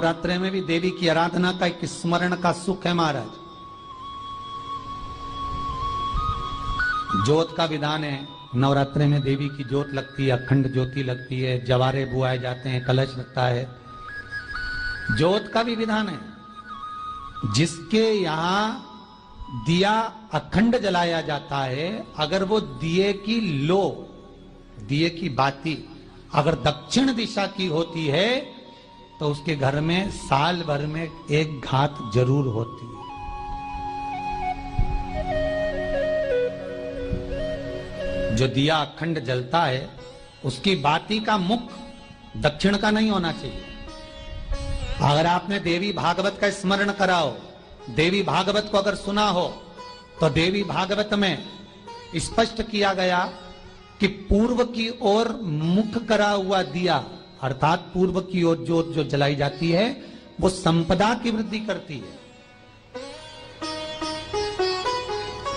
नवरात्रे में भी देवी की आराधना का एक स्मरण का सुख है महाराज। ज्योत का विधान है, नवरात्रे में देवी की ज्योत लगती है, अखंड ज्योति लगती है, जवारे बुआए जाते हैं, कलश लगता है। ज्योत का भी विधान है। जिसके यहां दिया अखंड जलाया जाता है, अगर वो दिए की लो, दिए की बाती अगर दक्षिण दिशा की होती है तो उसके घर में साल भर में एक घात जरूर होती है। जो दिया अखंड जलता है उसकी बाती का मुख दक्षिण का नहीं होना चाहिए। अगर आपने देवी भागवत का स्मरण कराओ, देवी भागवत को अगर सुना हो, तो देवी भागवत में स्पष्ट किया गया कि पूर्व की ओर मुख करा हुआ दिया, अर्थात पूर्व की ओर ज्योत जो जलाई जाती है वो संपदा की वृद्धि करती है।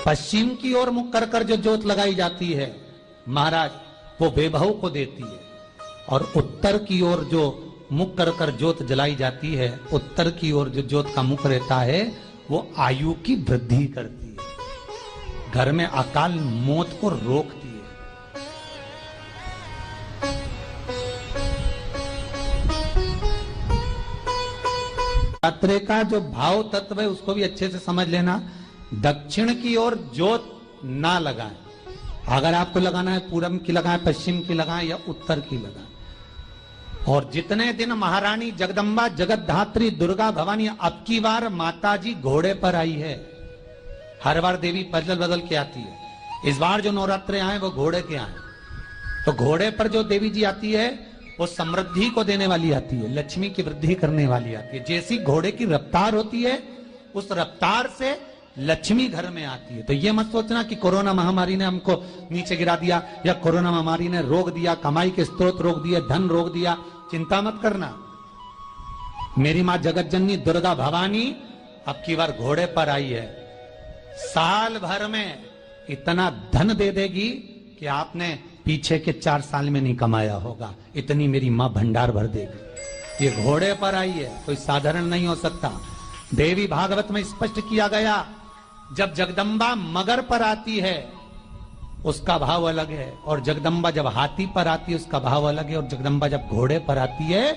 पश्चिम की ओर मुख कर कर जो ज्योत लगाई जाती है महाराज, वो वैभव को देती है। और उत्तर की ओर जो मुख कर कर ज्योत जलाई जाती है, उत्तर की ओर जो ज्योत का मुख रहता है वो आयु की वृद्धि करती है, घर में अकाल मौत को रोकती है। नवरात्रे का जो भाव तत्व है उसको भी अच्छे से समझ लेना। दक्षिण की ओर ज्योत ना लगाएं। अगर आपको लगाना है पूरब की लगाएं, पश्चिम की लगाएं या उत्तर की लगाएं। और जितने दिन महारानी जगदम्बा जगतधात्री दुर्गा भवानी, अब की बार माताजी घोड़े पर आई है। हर बार देवी बदल बदल के आती है, इस बार जो नवरात्रे आए वो घोड़े के आए। तो घोड़े पर जो देवी जी आती है वो समृद्धि को देने वाली आती है, लक्ष्मी की वृद्धि करने वाली आती है। जैसी घोड़े की रफ्तार होती है उस रफ्तार से लक्ष्मी घर में आती है। तो ये मत सोचना कि कोरोना महामारी ने हमको नीचे गिरा दिया या कोरोना महामारी ने रोक दिया, कमाई के स्रोत रोक दिए, धन रोक दिया। चिंता मत करना। मेरी मां जगत जननी दुर्गा भवानी अब की बार घोड़े पर आई है। साल भर में इतना धन दे देगी कि आपने पीछे के 4 साल में नहीं कमाया होगा, इतनी मेरी मां भंडार भर देगी। ये घोड़े पर आई है, कोई साधारण नहीं हो सकता। देवी भागवत में स्पष्ट किया गया, जब जगदम्बा मगर पर आती है उसका भाव अलग है, और जगदम्बा जब हाथी पर आती है उसका भाव अलग है, और जगदम्बा जब घोड़े पर आती है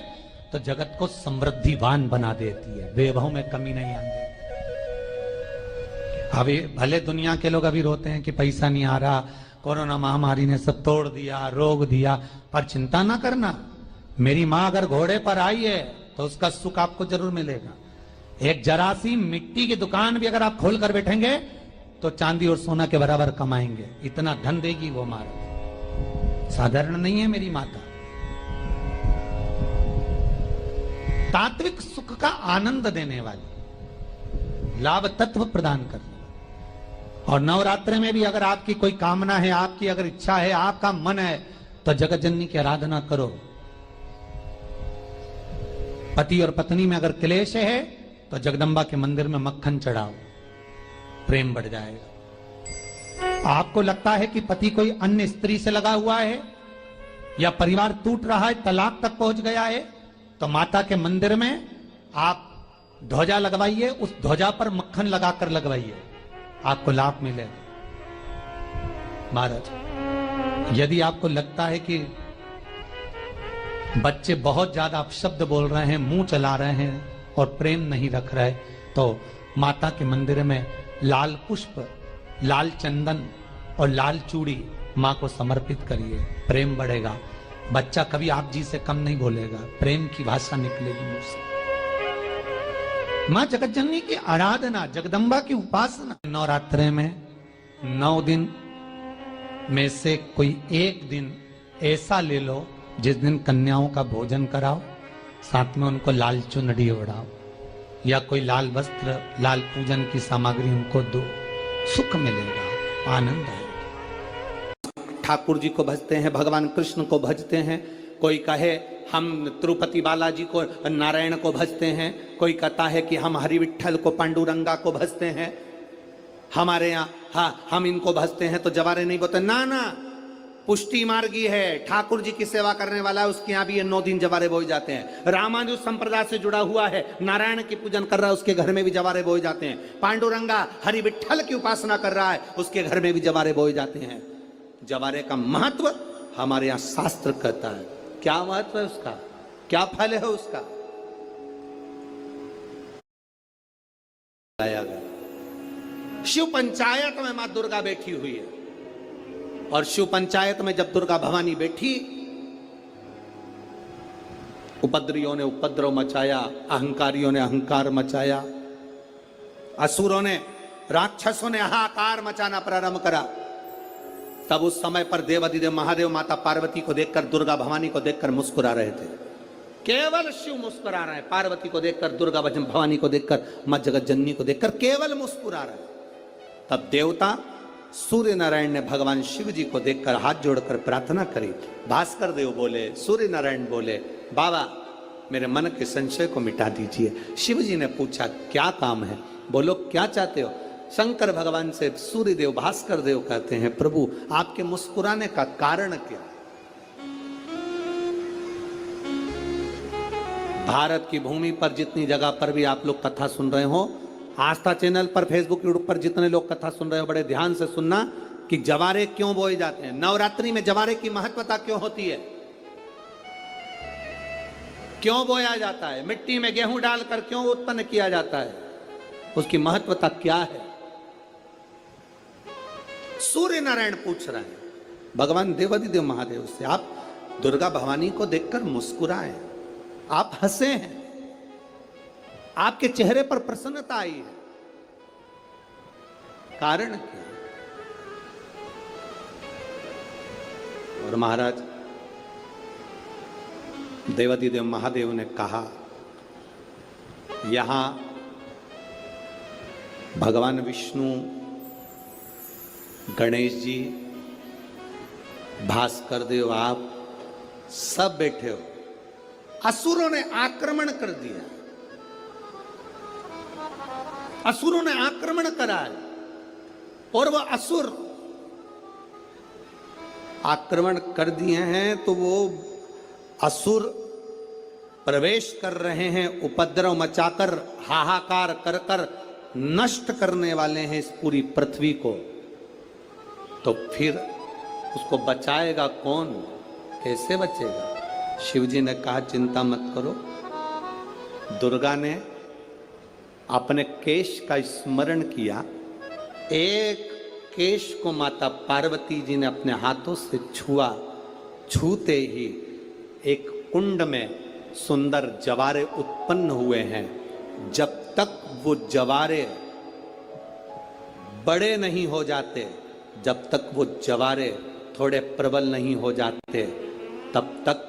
तो जगत को समृद्धिवान बना देती है, वैभव में कमी नहीं आती। अभी भले दुनिया के लोग अभी रोते हैं कि पैसा नहीं आ रहा, कोरोना महामारी ने सब तोड़ दिया, रोक दिया, पर चिंता ना करना। मेरी मां अगर घोड़े पर आई है तो उसका सुख आपको जरूर मिलेगा। एक जरा सी मिट्टी की दुकान भी अगर आप खोल कर बैठेंगे तो चांदी और सोना के बराबर कमाएंगे, इतना धन देगी वो मारा। साधारण नहीं है मेरी माता। तात्विक सुख का आनंद देने वाली, लाभ तत्व प्रदान करने। और नवरात्रे में भी अगर आपकी कोई कामना है, आपकी अगर इच्छा है, आपका मन है, तो जगत जननी की आराधना करो। पति और पत्नी में अगर क्लेश है तो जगदम्बा के मंदिर में मक्खन चढ़ाओ, प्रेम बढ़ जाएगा। आपको लगता है कि पति कोई अन्य स्त्री से लगा हुआ है या परिवार टूट रहा है, तलाक तक पहुंच गया है, तो माता के मंदिर में आप ध्वजा लगवाइए, उस ध्वजा पर मक्खन लगाकर लगवाइए, आपको लाभ मिलेगा। महाराज, यदि आपको लगता है कि बच्चे बहुत ज्यादा अपशब्द बोल रहे हैं, मुंह चला रहे हैं और प्रेम नहीं रख रहे, तो माता के मंदिर में लाल पुष्प, लाल चंदन और लाल चूड़ी मां को समर्पित करिए, प्रेम बढ़ेगा। बच्चा कभी आप जी से कम नहीं बोलेगा, प्रेम की भाषा निकलेगी मुंह से। मां जगत जननी की आराधना, जगदम्बा की उपासना। नवरात्रे में 9 दिन में से कोई एक दिन ऐसा ले लो जिस दिन कन्याओं का भोजन कराओ, साथ में उनको लाल चुनरी ओढ़ाओ या कोई लाल वस्त्र, लाल पूजन की सामग्री उनको दो, सुख मिलेगा, आनंद आएगा। ठाकुर जी को भजते हैं, भगवान कृष्ण को भजते हैं। कोई कहे हम तिरुपति बालाजी को, नारायण को भजते हैं। कोई कहता है कि हम हरि विठल को, पांडुरंगा को भजते हैं। हमारे यहाँ हाँ हम इनको भजते हैं तो जवारे नहीं बोलते। ना ना, पुष्टि मार्गी है, ठाकुर जी की सेवा करने वाला है, उसके यहाँ भी ये 9 दिन जवारे बोए जाते हैं। रामानुज संप्रदाय से जुड़ा हुआ है, नारायण की पूजन कर रहा है, उसके घर में भी जवारे बोए जाते हैं। पांडुरंगा हरि विठ्ठल की उपासना कर रहा है, उसके घर में भी जवारे बोए जाते हैं। जवारे का महत्व हमारे यहाँ शास्त्र कहता है। क्या महत्व है उसका, क्या फल है उसका, लाया गया। शिव पंचायत में मां दुर्गा बैठी हुई है, और शिव पंचायत में जब दुर्गा भवानी बैठी, उपद्रवियों ने उपद्रव मचाया, अहंकारियों ने अहंकार मचाया, असुरों ने, राक्षसों ने हाहाकार मचाना प्रारंभ करा। तब उस समय पर देवाधिदेव महादेव माता पार्वती को देखकर, दुर्गा भवानी को देखकर मुस्कुरा रहे थे। केवल शिव मुस्कुरा रहे हैं, पार्वती को देखकर, दुर्गा भवानी को देखकर, मां जगत जननी को देखकर केवल मुस्कुरा रहे हैं। तब देवता सूर्य नारायण ने भगवान शिव जी को देखकर हाथ जोड़कर प्रार्थना करी। भास्कर देव बोले, सूर्य नारायण बोले, बाबा मेरे मन के संशय को मिटा दीजिए। शिव जी ने पूछा क्या काम है, बोलो क्या चाहते हो। शंकर भगवान से सूर्य देव, भास्कर देव कहते हैं, प्रभु आपके मुस्कुराने का कारण क्या। भारत की भूमि पर जितनी जगह पर भी आप लोग कथा सुन रहे हो, आस्था चैनल पर, फेसबुक, यूट्यूब पर जितने लोग कथा सुन रहे हो, बड़े ध्यान से सुनना कि जवारे क्यों बोए जाते हैं। नवरात्रि में जवारे की महत्वता क्यों होती है, क्यों बोया जाता है, मिट्टी में गेहूं डालकर क्यों उत्पन्न किया जाता है, उसकी महत्वता क्या है। सूर्य नारायण पूछ रहे हैं भगवान देवाधिदेव महादेव से, आप दुर्गा भवानी को देखकर मुस्कुराए, आप हंसे हैं, आपके चेहरे पर प्रसन्नता आई है, कारण क्या। और महाराज देवाधिदेव महादेव ने कहा, यहां भगवान विष्णु, गणेश जी, भास्कर देव, आप सब बैठे हो। असुरों ने आक्रमण कर दिया, असुरों ने आक्रमण करा है, और वह असुर आक्रमण कर दिए हैं, तो वो असुर प्रवेश कर रहे हैं, उपद्रव मचाकर, हाहाकार कर कर नष्ट करने वाले हैं इस पूरी पृथ्वी को। तो फिर उसको बचाएगा कौन, कैसे बचेगा। शिव जी ने कहा चिंता मत करो। दुर्गा ने अपने केश का स्मरण किया, एक केश को माता पार्वती जी ने अपने हाथों से छुआ, छूते ही एक कुंड में सुंदर जवारे उत्पन्न हुए हैं। जब तक वो जवारे बड़े नहीं हो जाते, जब तक वो जवारे थोड़े प्रबल नहीं हो जाते, तब तक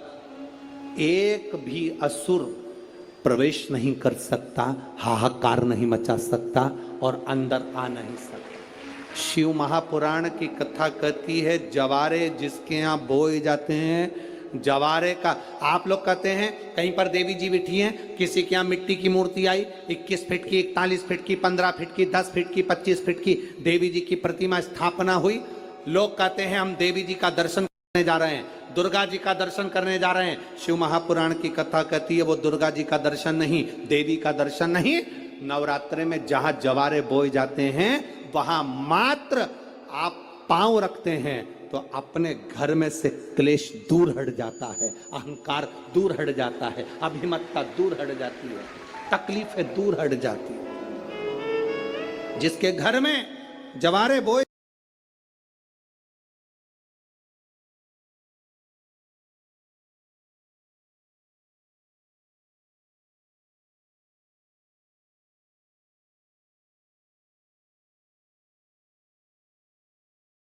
एक भी असुर प्रवेश नहीं कर सकता, हाहाकार नहीं मचा सकता और अंदर आ नहीं सकता। शिव महापुराण की कथा कहती है, जवारे जिसके यहाँ बोए जाते हैं, जवारे का, आप लोग कहते हैं कहीं पर देवी जी बैठी हैं, किसी के यहाँ मिट्टी की मूर्ति आई, 21 फीट की, 41 फीट की, 15 फीट की, 10 फीट की, 25 फीट की देवी जी की प्रतिमा स्थापना हुई। लोग कहते हैं हम देवी जी का दर्शन करने जा रहे हैं, दुर्गा जी का दर्शन करने जा रहे हैं। शिव महापुराण की कथा कहती है वो दुर्गा जी का दर्शन नहीं, देवी का दर्शन नहीं। नवरात्रि में जहां जवारे बोए जाते हैं, वहां मात्र आप पांव रखते हैं तो अपने घर में से क्लेश दूर हट जाता है, अहंकार दूर हट जाता है, अभिमतता दूर हट जाती है, तकलीफें दूर हट जाती है। जिसके घर में जवारे बोए